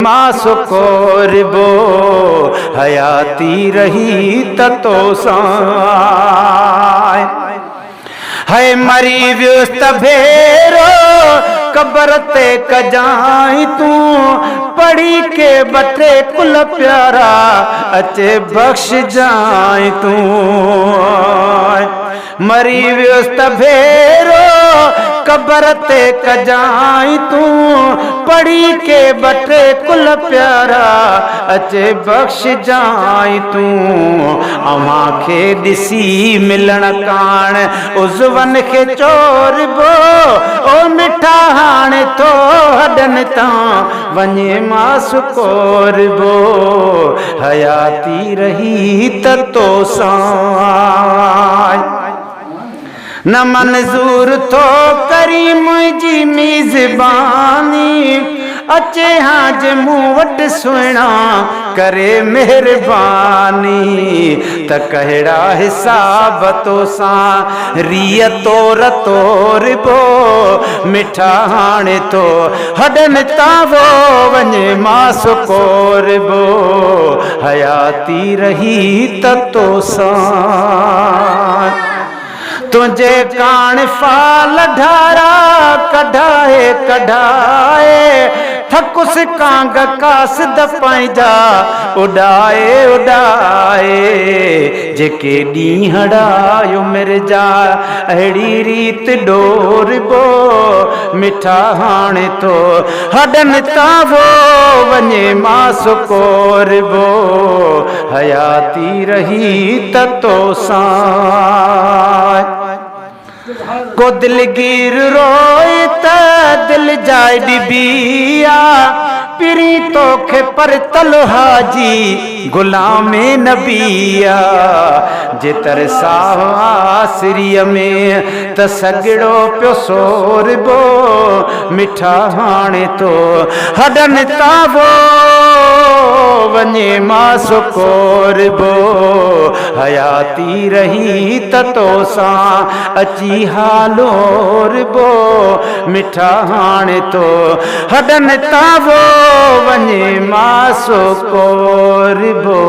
मासो कोरबो हयाती रही ततो साय है मरी व्युस्त भेरो कबर ते कजाई तू पढ़ी के बटे कुल प्यारा अचे बख्श जाए तू मरी व्युस्त भेरो कबर ते कजाई तू पढ़ी के बटे कुल प्यारा अचे बख्श जाई तू अवां खे ॾिसी मिलण कान उज़वन खे चोरबो ओ मिठा हाणे तो हडन तां वञे मास कोरबो हयाती रही ततो सां न मंजूर तो करी मुझी मेज़बानी अचे हाज मूं वट सुहिणा करे मेहरबानी त कहिड़ा हिसाब तो सां रिय तोर तोरबो मिठा हाणे तो हडन तावो वञे मास कोरबो हयाती रही ततो सां तुझे कान फाल ढारा कढ़ाए कढ़ाए थकुस कांग कासद पंहिंजा उड़ाए उड़ाए जेके ॾींहड़ा मिर्जा अहिड़ी रीत डोरबो मिठा हाणे तो हडन तावो वञे मास कोरबो हयाती रही ततो सां को दिलगीर रोए त दिल जाए बीबिया पिरी तोखे पर तलहाजी गुलामे नबिया जेतर साहसिरीअ में त सगड़ो पियो सोरबो मिठा हाणे तो हडन तावो वञे मास कोरबो हयाती रही ततो सां अची हालोरबो मिठा हाणे तो हडन तावो वञे मास कोरबो।